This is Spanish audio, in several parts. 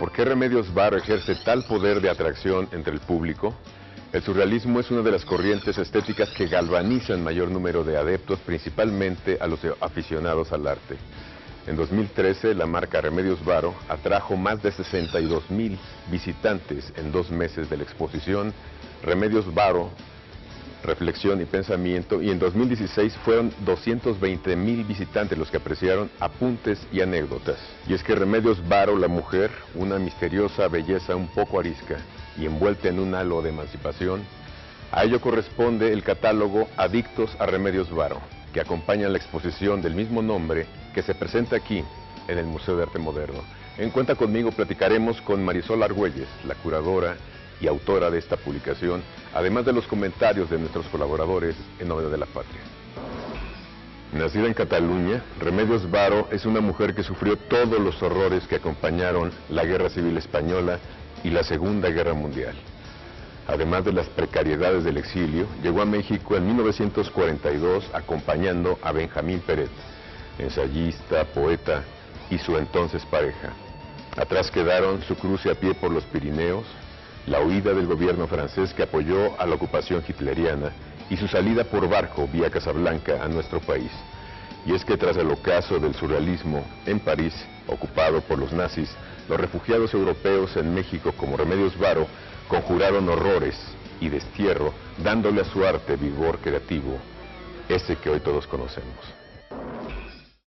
¿Por qué Remedios Varo ejerce tal poder de atracción entre el público? El surrealismo es una de las corrientes estéticas que galvanizan mayor número de adeptos, principalmente a los aficionados al arte. En 2013, la marca Remedios Varo atrajo más de 62,000 visitantes en 2 meses de la exposición Remedios Varo, Reflexión y Pensamiento, y en 2016 fueron 220,000 visitantes los que apreciaron apuntes y anécdotas. Y es que Remedios Varo, la mujer, una misteriosa belleza un poco arisca y envuelta en un halo de emancipación, a ello corresponde el catálogo Adictos a Remedios Varo, que acompaña la exposición del mismo nombre que se presenta aquí en el Museo de Arte Moderno. En Cuenta Conmigo platicaremos con Marisol Argüelles, la curadora y autora de esta publicación, además de los comentarios de nuestros colaboradores en nombre de la patria. Nacida en Cataluña, Remedios Varo es una mujer que sufrió todos los horrores que acompañaron la Guerra Civil Española y la Segunda Guerra Mundial. Además de las precariedades del exilio, llegó a México en 1942 acompañando a Benjamín Peret, ensayista, poeta y su entonces pareja. Atrás quedaron su cruce a pie por los Pirineos, la huida del gobierno francés que apoyó a la ocupación hitleriana y su salida por barco vía Casablanca a nuestro país. Y es que tras el ocaso del surrealismo en París, ocupado por los nazis, los refugiados europeos en México como Remedios Varo conjuraron horrores y destierro, dándole a su arte vigor creativo, ese que hoy todos conocemos.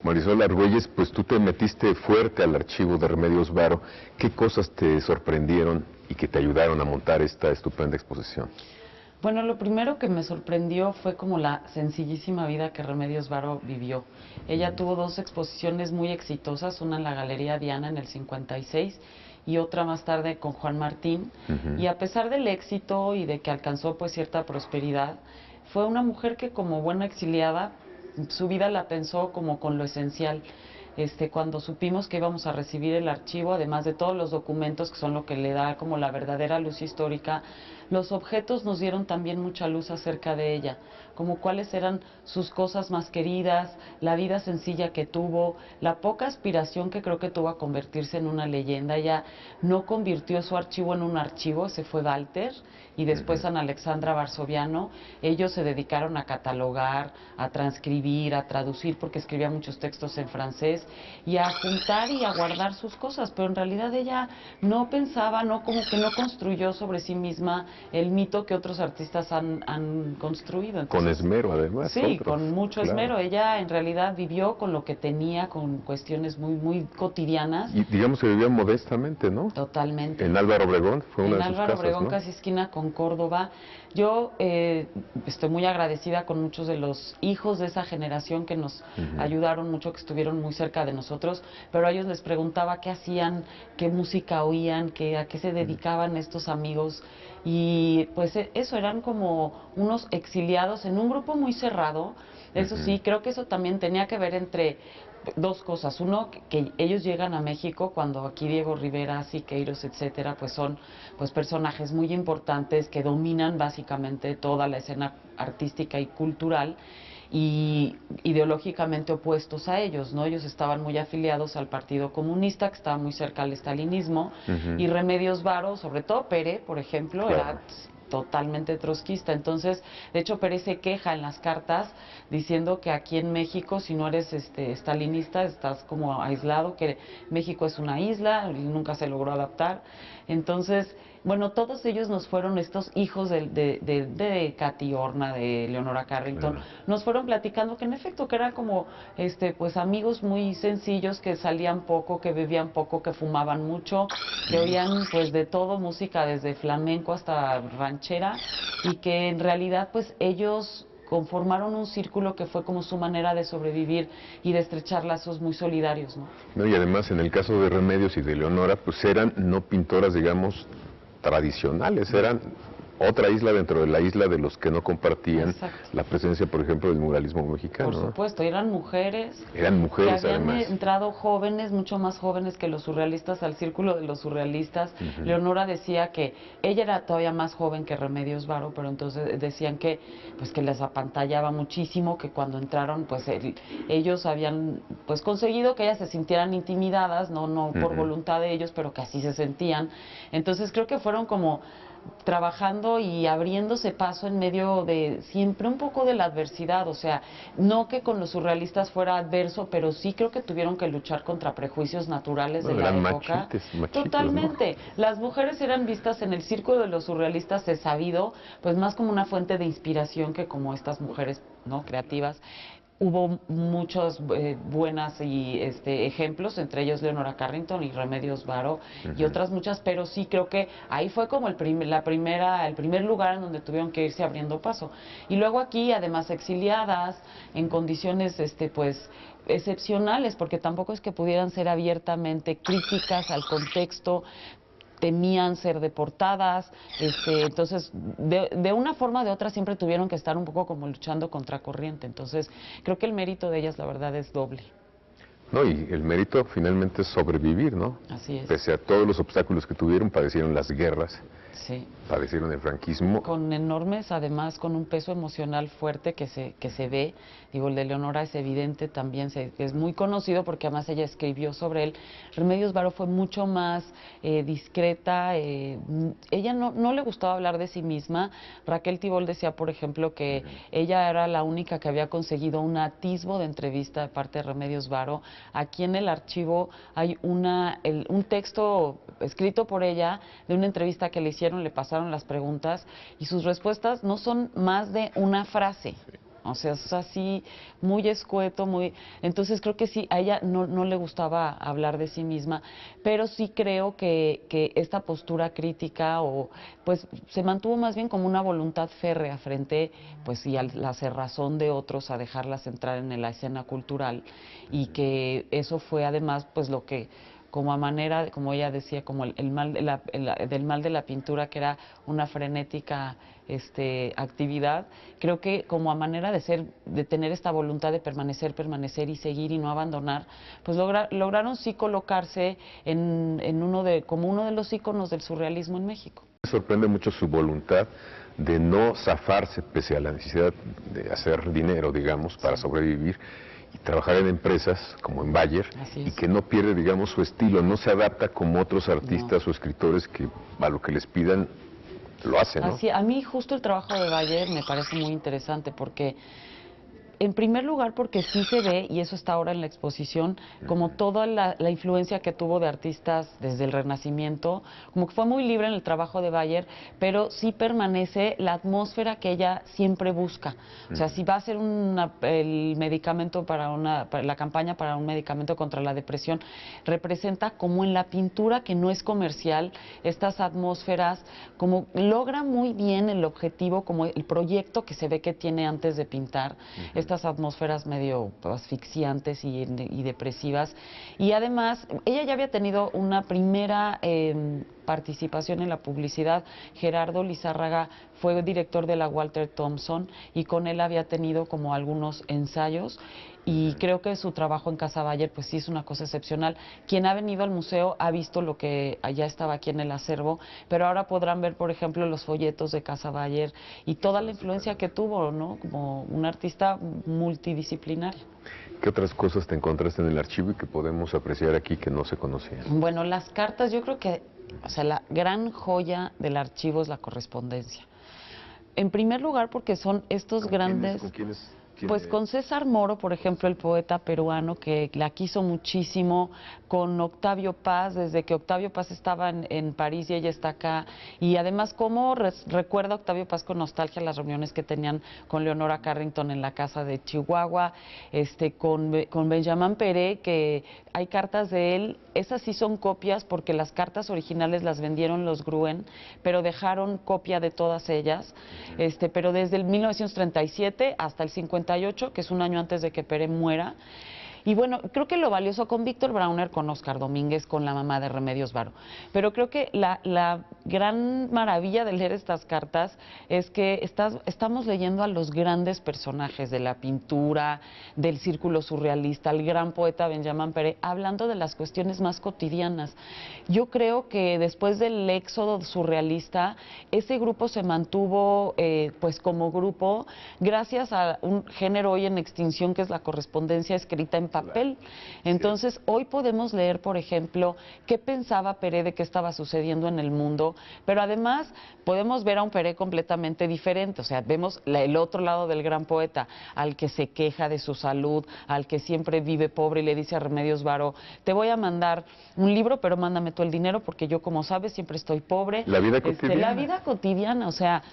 Marisol Argüelles, pues tú te metiste fuerte al archivo de Remedios Varo. ¿Qué cosas te sorprendieron y que te ayudaron a montar esta estupenda exposición? Bueno, lo primero que me sorprendió fue como la sencillísima vida que Remedios Varo vivió. Ella tuvo 2 exposiciones muy exitosas, una en la Galería Diana en el 56 y otra más tarde con Juan Martín. Y a pesar del éxito y de que alcanzó pues cierta prosperidad, fue una mujer que como buena exiliada, su vida la pensó como con lo esencial. Cuando supimos que íbamos a recibir el archivo, además de todos los documentos que son lo que le da como la verdadera luz histórica, los objetos nos dieron también mucha luz acerca de ella, como cuáles eran sus cosas más queridas, la vida sencilla que tuvo, la poca aspiración que creo que tuvo a convertirse en una leyenda. Ella no convirtió su archivo en un archivo, ese fue Walter y después Ana Alexandra Varsoviano. Ellos se dedicaron a catalogar, a transcribir, a traducir, porque escribía muchos textos en francés, y a juntar y a guardar sus cosas, pero en realidad ella no pensaba, como que no construyó sobre sí misma el mito que otros artistas han construido. Entonces, con esmero además. Sí, con mucho esmero. Ella en realidad vivió con lo que tenía, con cuestiones muy cotidianas. Y digamos que vivía modestamente, ¿no? Totalmente. En Álvaro Obregón fue una de sus casas, ¿no? En Álvaro Obregón, casi esquina con Córdoba. Yo estoy muy agradecida con muchos de los hijos de esa generación que nos ayudaron mucho, que estuvieron muy cerca de nosotros, pero a ellos les preguntaba qué hacían, qué música oían, a qué se dedicaban estos amigos, y pues eso, eran como unos exiliados en un grupo muy cerrado. Eso sí, creo que eso también tenía que ver entre 2 cosas. Uno, que ellos llegan a México cuando aquí Diego Rivera, Siqueiros, etcétera, pues son pues personajes muy importantes que dominan básicamente toda la escena artística y cultural, y ideológicamente opuestos a ellos, ¿no? Ellos estaban muy afiliados al Partido Comunista, que estaba muy cerca al estalinismo, y Remedios Varo, sobre todo Pere, por ejemplo, era totalmente trotskista. Entonces, de hecho, Pérez se queja en las cartas diciendo que aquí en México, si no eres estalinista, estás como aislado, que México es una isla, y nunca se logró adaptar. Entonces, bueno, todos ellos nos fueron, estos hijos de Katy Horna, de Leonora Carrington, nos fueron platicando que en efecto que eran como pues amigos muy sencillos, que salían poco, que bebían poco, que fumaban mucho, que oían pues de todo, música desde flamenco hasta ranchera, y que en realidad pues ellos conformaron un círculo que fue como su manera de sobrevivir y de estrechar lazos muy solidarios, ¿no? No, y además en el caso de Remedios y de Leonora, pues eran no pintoras, digamos, tradicionales, eran otra isla dentro de la isla de los que no compartían Exacto. la presencia, por ejemplo, del muralismo mexicano. Por supuesto, eran mujeres. Eran mujeres, que habían además. entrado jóvenes, mucho más jóvenes que los surrealistas, al círculo de los surrealistas. Leonora decía que ella era todavía más joven que Remedios Varo, pero entonces decían que pues que les apantallaba muchísimo, que cuando entraron pues ellos habían pues conseguido que ellas se sintieran intimidadas, no por voluntad de ellos, pero que así se sentían. Entonces creo que fueron como trabajando y abriéndose paso en medio de siempre un poco de la adversidad, o sea, no que con los surrealistas fuera adverso, pero sí creo que tuvieron que luchar contra prejuicios naturales de la época. Machites, Totalmente. ¿no? Las mujeres eran vistas en el círculo de los surrealistas, es sabido, pues más como una fuente de inspiración que como estas mujeres, ¿no?, creativas. Hubo muchos buenas ejemplos, entre ellos Leonora Carrington y Remedios Varo y otras muchas, pero sí creo que ahí fue como el primer lugar en donde tuvieron que irse abriendo paso. Y luego aquí, además exiliadas, en condiciones pues excepcionales, porque tampoco es que pudieran ser abiertamente críticas al contexto, temían ser deportadas, entonces de una forma o de otra siempre tuvieron que estar un poco como luchando contra corriente, entonces creo que el mérito de ellas la verdad es doble. No, y el mérito finalmente es sobrevivir, ¿no? Así es. Pese a todos los obstáculos que tuvieron, padecieron las guerras, sí, padecieron el franquismo. Con enormes, además, con un peso emocional fuerte que se ve. Digo, el de Leonora es evidente también, es muy conocido porque además ella escribió sobre él. Remedios Varo fue mucho más discreta, ella no le gustaba hablar de sí misma. Raquel Tibol decía, por ejemplo, que ella era la única que había conseguido un atisbo de entrevista de parte de Remedios Varo. Aquí en el archivo hay un texto escrito por ella de una entrevista que le hicieron, le pasaron las preguntas y sus respuestas no son más de una frase. O sea, es así, muy escueto, Entonces creo que sí, a ella no le gustaba hablar de sí misma, pero sí creo que esta postura crítica pues se mantuvo más bien como una voluntad férrea frente, pues y a la cerrazón de otros a dejarlas entrar en la escena cultural, y que eso fue además pues lo que como a manera, como ella decía, como el mal del mal de la pintura, que era una frenética actividad. Creo que como a manera de tener esta voluntad de permanecer y seguir y no abandonar, pues lograron sí colocarse como uno de los íconos del surrealismo en México. Me sorprende mucho su voluntad de no zafarse pese a la necesidad de hacer dinero, digamos, para sobrevivir, y trabajar en empresas como en Bayer, y que no pierde, digamos, su estilo, no se adapta como otros artistas o escritores que a lo que les pidan lo hacen, ¿no? Así, a mí justo el trabajo de Bayer me parece muy interesante porque, en primer lugar, porque sí se ve, y eso está ahora en la exposición, como toda la influencia que tuvo de artistas desde el Renacimiento, como que fue muy libre en el trabajo de Bayer, pero sí permanece la atmósfera que ella siempre busca. O sea, si va a ser el medicamento para la campaña para un medicamento contra la depresión, representa como en la pintura que no es comercial, estas atmósferas, como logra muy bien el objetivo, como el proyecto que se ve que tiene antes de pintar, estas atmósferas medio asfixiantes y depresivas. Y además, ella ya había tenido una primera participación en la publicidad. Gerardo Lizárraga fue director de la Walter Thompson y con él había tenido como algunos ensayos, y creo que su trabajo en Casa Bayer pues sí es una cosa excepcional. Quien ha venido al museo ha visto lo que ya estaba aquí en el acervo, pero ahora podrán ver, por ejemplo, los folletos de Casa Bayer y toda la influencia que tuvo, ¿no?, como un artista multidisciplinario. ¿Qué otras cosas te encontraste en el archivo y que podemos apreciar aquí que no se conocían? Bueno, las cartas, yo creo que, o sea, la gran joya del archivo es la correspondencia. En primer lugar, porque son estos grandes... ¿Con quiénes? Pues con César Moro, por ejemplo, el poeta peruano, que la quiso muchísimo, con Octavio Paz, desde que Octavio Paz estaba en París y ella está acá, y además cómo recuerda Octavio Paz con nostalgia las reuniones que tenían con Leonora Carrington en la casa de Chihuahua, con Benjamin Peré, que hay cartas de él, esas sí son copias porque las cartas originales las vendieron los Gruen, pero dejaron copia de todas ellas, pero desde el 1937 hasta el 58, que es un año antes de que Peré muera. Y bueno, creo que lo valioso con Víctor Brauner, con Oscar Domínguez, con la mamá de Remedios Varo. Pero creo que la gran maravilla de leer estas cartas es que estamos leyendo a los grandes personajes de la pintura, del círculo surrealista, el gran poeta Benjamin Pérez, hablando de las cuestiones más cotidianas. Yo creo que después del éxodo surrealista, ese grupo se mantuvo pues como grupo gracias a un género hoy en extinción que es la correspondencia escrita en papel. Entonces, hoy podemos leer, por ejemplo, qué pensaba Pérez de qué estaba sucediendo en el mundo, pero además podemos ver a un Pérez completamente diferente, o sea, vemos el otro lado del gran poeta, al que se queja de su salud, al que siempre vive pobre y le dice a Remedios Varo, te voy a mandar un libro, pero mándame tú el dinero porque yo, como sabes, siempre estoy pobre. La vida cotidiana. La vida cotidiana, o sea,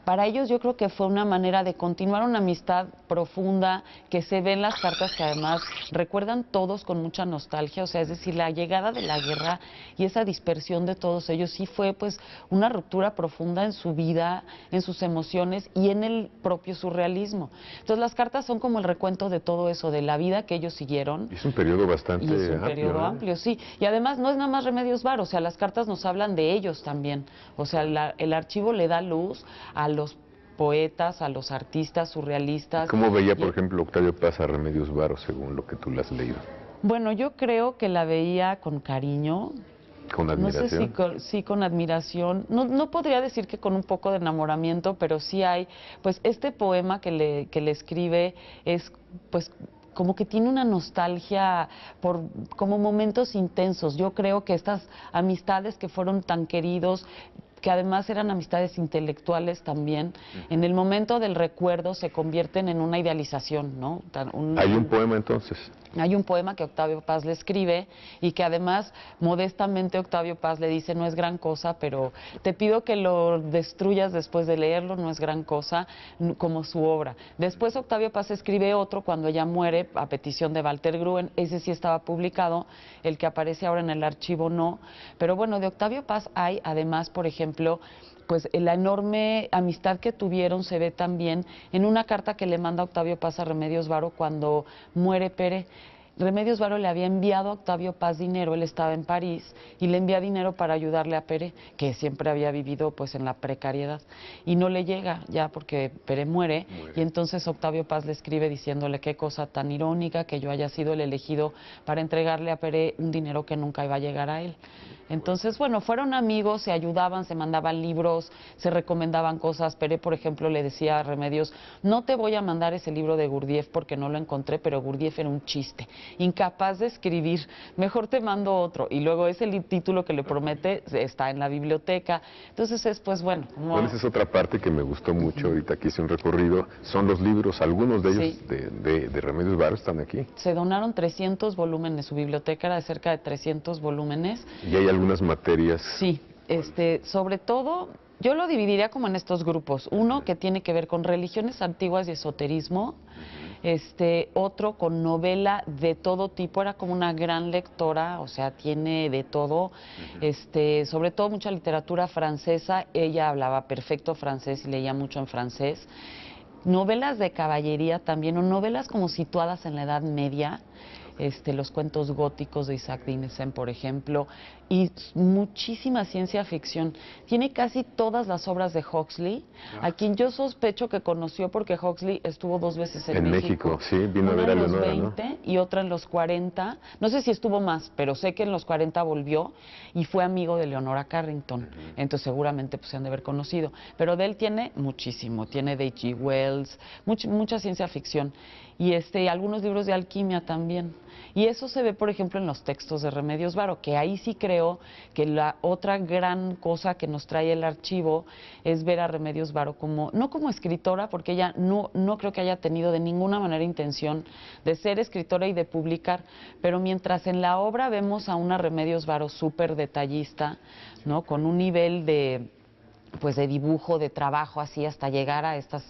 para ellos yo creo que fue una manera de continuar una amistad profunda que se ve en las cartas, que además recuerdan todos con mucha nostalgia, o sea, es decir, la llegada de la guerra y esa dispersión de todos ellos sí fue pues una ruptura profunda en su vida, en sus emociones y en el propio surrealismo. Entonces las cartas son como el recuento de todo eso, de la vida que ellos siguieron. Y es un periodo bastante amplio. Y es un amplio, periodo amplio, sí. Y además no es nada más Remedios Varo, o sea, las cartas nos hablan de ellos también. O sea, el archivo le da luz a los poetas, a los artistas surrealistas. ¿Cómo veía, por ejemplo, Octavio Paz a Remedios Varo, según lo que tú le has leído? Bueno, yo creo que la veía con cariño. ¿Con admiración? No sé si con admiración. No podría decir que con un poco de enamoramiento, pero sí hay, pues este poema que le escribe es, pues, como que tiene una nostalgia por como momentos intensos. Yo creo que estas amistades que fueron tan queridos, que además eran amistades intelectuales también, en el momento del recuerdo se convierten en una idealización, ¿no? ¿Hay un poema entonces? Hay un poema que Octavio Paz le escribe y que además modestamente Octavio Paz le dice no es gran cosa, pero te pido que lo destruyas después de leerlo, no es gran cosa, como su obra. Después Octavio Paz escribe otro cuando ella muere a petición de Walter Gruen, ese sí estaba publicado, el que aparece ahora en el archivo no, pero bueno, de Octavio Paz hay además, por ejemplo, pues la enorme amistad que tuvieron se ve también en una carta que le manda Octavio Paz a Remedios Varo cuando muere Pérez. Remedios Varo le había enviado a Octavio Paz dinero, él estaba en París, y le envía dinero para ayudarle a Pérez, que siempre había vivido pues en la precariedad, y no le llega ya porque Pérez muere, y entonces Octavio Paz le escribe diciéndole qué cosa tan irónica que yo haya sido el elegido para entregarle a Pérez un dinero que nunca iba a llegar a él. Entonces, bueno, fueron amigos, se ayudaban, se mandaban libros, se recomendaban cosas. Pérez, por ejemplo, le decía a Remedios, no te voy a mandar ese libro de Gurdjieff porque no lo encontré, pero Gurdjieff era un chiste, incapaz de escribir, mejor te mando otro. Y luego ese título que le promete está en la biblioteca. Entonces es, pues bueno. Bueno, esa es otra parte que me gustó mucho, ahorita que hice un recorrido, son los libros, algunos de ellos de Remedios Varo están aquí. Se donaron 300 volúmenes, su biblioteca era de cerca de 300 volúmenes. Y hay algunas materias. Sí, sobre todo, yo lo dividiría como en estos grupos. Uno que tiene que ver con religiones antiguas y esoterismo, otro con novela de todo tipo, era como una gran lectora, o sea, tiene de todo, sobre todo mucha literatura francesa, ella hablaba perfecto francés y leía mucho en francés. Novelas de caballería también, o novelas como situadas en la Edad Media, los cuentos góticos de Isaac Dinesen, por ejemplo, y muchísima ciencia ficción. Tiene casi todas las obras de Huxley, a quien yo sospecho que conoció porque Huxley estuvo 2 veces en México. Sí, vino a ver a Leonora, en los 20, ¿no? Y otra en los 40. No sé si estuvo más, pero sé que en los 40 volvió y fue amigo de Leonora Carrington. Entonces seguramente pues, se han de haber conocido. Pero de él tiene muchísimo. Tiene de H.G. Wells, mucha ciencia ficción. Y algunos libros de alquimia también. Y eso se ve, por ejemplo, en los textos de Remedios Varo, que ahí sí creo que la otra gran cosa que nos trae el archivo es ver a Remedios Varo como, no como escritora, porque ella no creo que haya tenido de ninguna manera intención de ser escritora y de publicar, pero mientras en la obra vemos a una Remedios Varo súper detallista, ¿no? Con un nivel de pues de dibujo, de trabajo, así hasta llegar a estas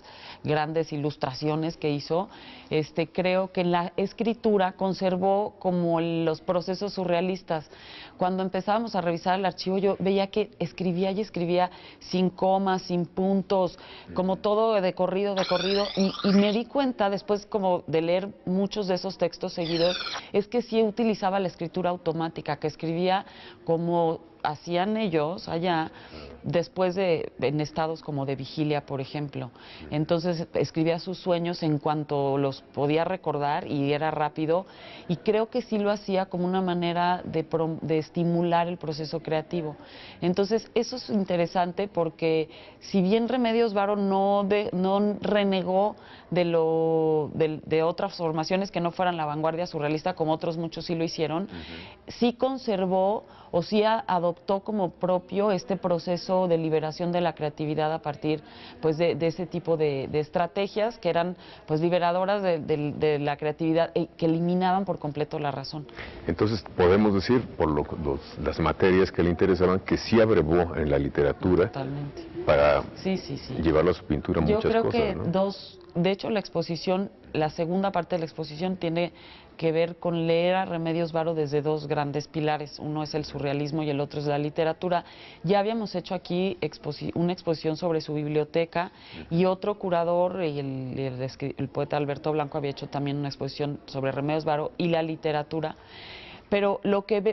grandes ilustraciones que hizo. Creo que en la escritura conservó como los procesos surrealistas. Cuando empezábamos a revisar el archivo, yo veía que escribía y escribía sin comas, sin puntos, como todo de corrido, y me di cuenta después como de leer muchos de esos textos seguidos, es que sí utilizaba la escritura automática, que escribía como hacían ellos allá, después en estados como de vigilia, por ejemplo. Entonces escribía sus sueños en cuanto los podía recordar y era rápido, y creo que sí lo hacía como una manera de estimular el proceso creativo. Entonces eso es interesante porque si bien Remedios Varo no renegó de otras formaciones que no fueran la vanguardia surrealista, como otros muchos sí lo hicieron, sí conservó o sí adoptó como propio este proceso de liberación de la creatividad a partir pues de ese tipo de estrategias que eran pues liberadoras de la creatividad, que eliminaban por completo la razón. Entonces podemos decir, por las materias que le interesaban, que sí abrevó en la literatura. Totalmente. Para sí. llevarlo a su pintura muchas cosas. Yo creo que ¿no? de hecho la exposición, la segunda parte de la exposición tiene que ver con leer a Remedios Varo desde dos grandes pilares. Uno es el surrealismo y el otro es la literatura. Ya habíamos hecho aquí una exposición sobre su biblioteca, y otro curador, el poeta Alberto Blanco, había hecho también una exposición sobre Remedios Varo y la literatura. Pero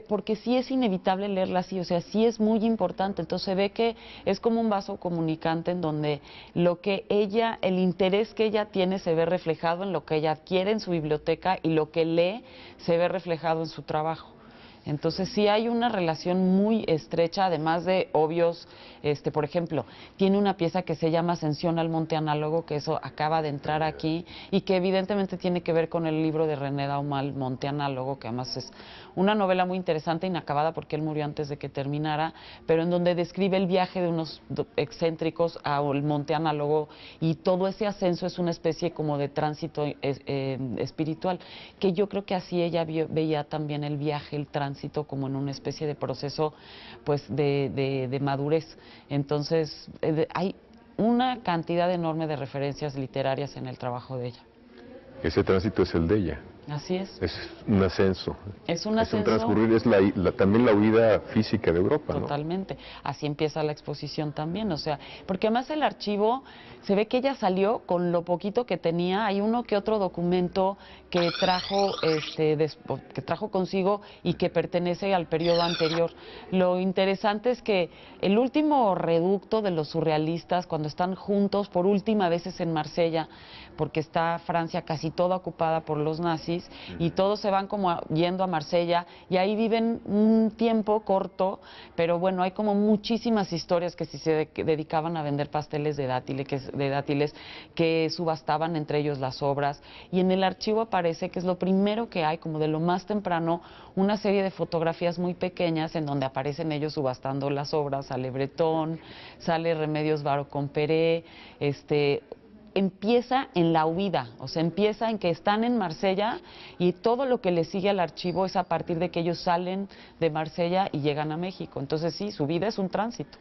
porque sí es inevitable leerla así, o sea, sí es muy importante. Entonces se ve que es como un vaso comunicante en donde el interés que ella tiene se ve reflejado en lo que ella adquiere en su biblioteca, y lo que lee se ve reflejado en su trabajo. Entonces sí hay una relación muy estrecha, además de obvios, por ejemplo, tiene una pieza que se llama Ascensión al Monte Análogo, que eso acaba de entrar aquí, y que evidentemente tiene que ver con el libro de René Daumal, Monte Análogo, que además es una novela muy interesante, inacabada porque él murió antes de que terminara, pero en donde describe el viaje de unos excéntricos al Monte Análogo, y todo ese ascenso es una especie como de tránsito espiritual, que yo creo que así ella veía también el viaje, el tránsito, como en una especie de proceso pues de madurez. Entonces hay una cantidad enorme de referencias literarias en el trabajo de ella. Ese tránsito es el de ella. Así es. Es un ascenso. Es un ascenso. Es un transcurrir, es también la huida física de Europa, ¿no? Totalmente. Así empieza la exposición también, o sea, porque además el archivo, se ve que ella salió con lo poquito que tenía. Hay uno que otro documento que trajo consigo y que pertenece al periodo anterior. Lo interesante es que el último reducto de los surrealistas, cuando están juntos por última vez, es en Marsella, porque está Francia casi toda ocupada por los nazis, y todos se van como yendo a Marsella, y ahí viven un tiempo corto, pero bueno, hay como muchísimas historias que si se dedicaban a vender pasteles de dátiles que subastaban entre ellos las obras, y en el archivo aparece que es lo primero que hay, como de lo más temprano, una serie de fotografías muy pequeñas en donde aparecen ellos subastando las obras. Sale Bretón, sale Remedios Varo con Peré, empieza en la huida, o sea, empieza en que están en Marsella, y todo lo que le sigue al archivo es a partir de que ellos salen de Marsella y llegan a México. Entonces sí, su vida es un tránsito.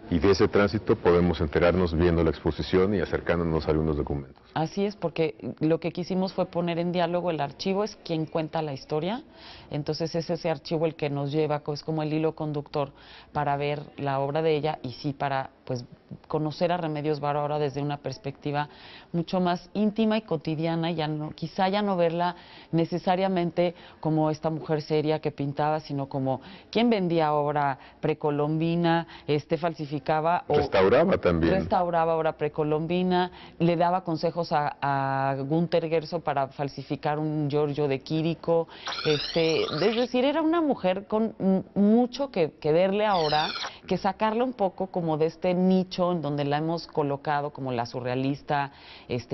Y de ese tránsito podemos enterarnos viendo la exposición y acercándonos a algunos documentos. Así es, porque lo que quisimos fue poner en diálogo. El archivo es quien cuenta la historia, entonces es ese archivo el que nos lleva, es como el hilo conductor para ver la obra de ella, y sí para pues conocer a Remedios Varo ahora desde una perspectiva mucho más íntima y cotidiana, y quizá ya no verla necesariamente como esta mujer seria que pintaba, sino como quien vendía obra precolombina, falsificaba o restauraba también. Restauraba obra precolombina, le daba consejos a Günter Gerso para falsificar un Giorgio de Quirico. Es decir, era una mujer con mucho que verle ahora, que sacarla un poco como de este nicho en donde la hemos colocado como la surrealista,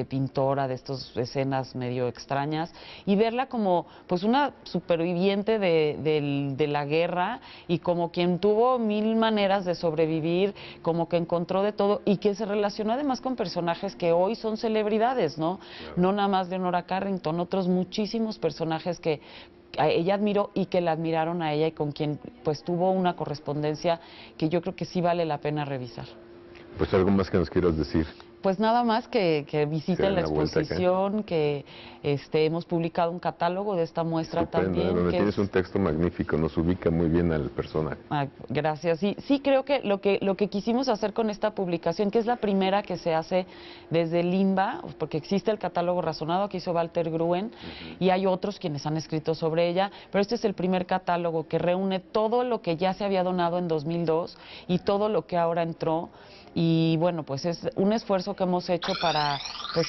pintora de estas escenas medio extrañas, y verla como pues una superviviente de la guerra, y como quien tuvo mil maneras de sobrevivir, como que encontró de todo, y que se relacionó además con personajes que hoy son celebridades, ¿no? Claro. No nada más Leonora Carrington, otros muchísimos personajes que ella admiró y que la admiraron a ella, y con quien pues tuvo una correspondencia que yo creo que sí vale la pena revisar. Pues algo más que nos quieras decir. Pues nada más que visiten la una vuelta acá. exposición, que hemos publicado un catálogo de esta muestra Estupendo, también. donde que tienes un texto magnífico, nos ubica muy bien al personaje. Gracias. Sí, creo que lo que quisimos hacer con esta publicación, que es la primera que se hace desde Limba, porque existe el catálogo razonado que hizo Walter Gruen, y hay otros quienes han escrito sobre ella, pero este es el primer catálogo que reúne todo lo que ya se había donado en 2002 y todo lo que ahora entró. Y bueno, pues es un esfuerzo que hemos hecho para pues,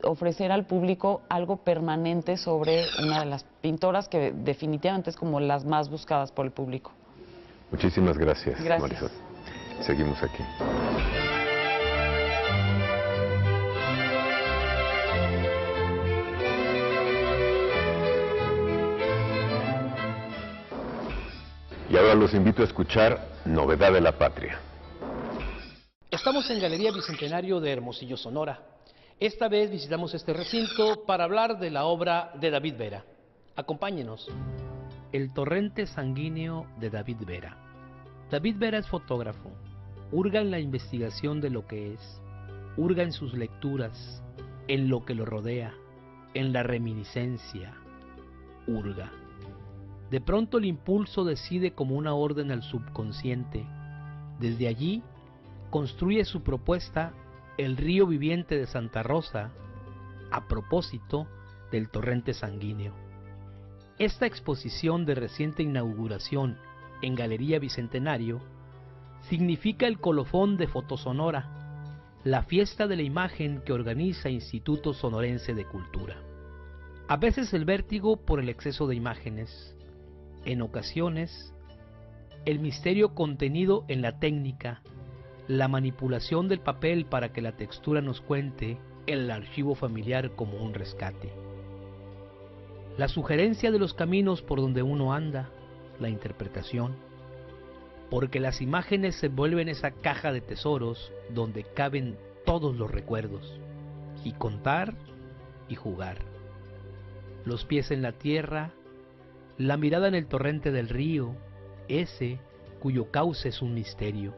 ofrecer al público algo permanente sobre una de las pintoras que definitivamente es como las más buscadas por el público. Muchísimas gracias, Gracias. Marisol. Seguimos aquí. Y ahora los invito a escuchar Novedad de la Patria. Estamos en Galería Bicentenario de Hermosillo, Sonora. Esta vez visitamos este recinto para hablar de la obra de David Vera. Acompáñenos. El torrente sanguíneo de David Vera. David Vera es fotógrafo. Hurga en la investigación de lo que es. Hurga en sus lecturas, en lo que lo rodea, en la reminiscencia. Hurga. De pronto el impulso decide como una orden al subconsciente. Desde allí construye su propuesta El río viviente de Santa Rosa, a propósito del torrente sanguíneo. Esta exposición de reciente inauguración en Galería Bicentenario significa el colofón de Fotosonora, la fiesta de la imagen que organiza Instituto Sonorense de Cultura. A veces el vértigo por el exceso de imágenes, en ocasiones el misterio contenido en la técnica, la manipulación del papel para que la textura nos cuente el archivo familiar como un rescate. La sugerencia de los caminos por donde uno anda, la interpretación, porque las imágenes se vuelven esa caja de tesoros donde caben todos los recuerdos, y contar y jugar. Los pies en la tierra, la mirada en el torrente del río, ese cuyo cauce es un misterio.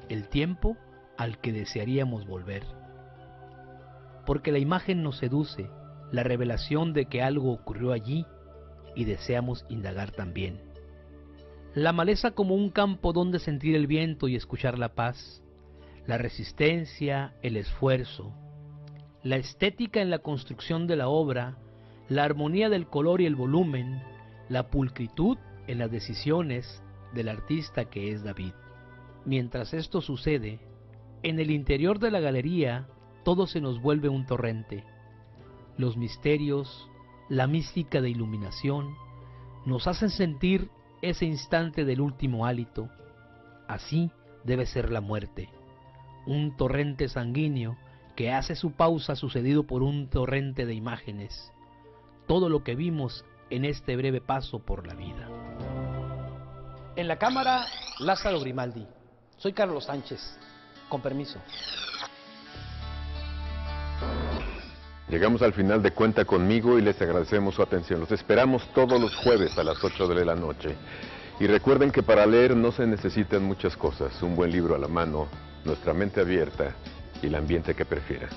El tiempo al que desearíamos volver. Porque la imagen nos seduce, la revelación de que algo ocurrió allí y deseamos indagar también. La maleza como un campo donde sentir el viento y escuchar la paz, la resistencia, el esfuerzo, la estética en la construcción de la obra, la armonía del color y el volumen, la pulcritud en las decisiones del artista que es David. Mientras esto sucede, en el interior de la galería todo se nos vuelve un torrente. Los misterios, la mística de iluminación, nos hacen sentir ese instante del último hálito. Así debe ser la muerte, un torrente sanguíneo que hace su pausa sucedido por un torrente de imágenes. Todo lo que vimos en este breve paso por la vida. En la cámara, Lázaro Grimaldi. Soy Carlos Sánchez. Con permiso. Llegamos al final de Cuenta Conmigo y les agradecemos su atención. Los esperamos todos los jueves a las 8 de la noche. Y recuerden que para leer no se necesitan muchas cosas. Un buen libro a la mano, nuestra mente abierta y el ambiente que prefieran.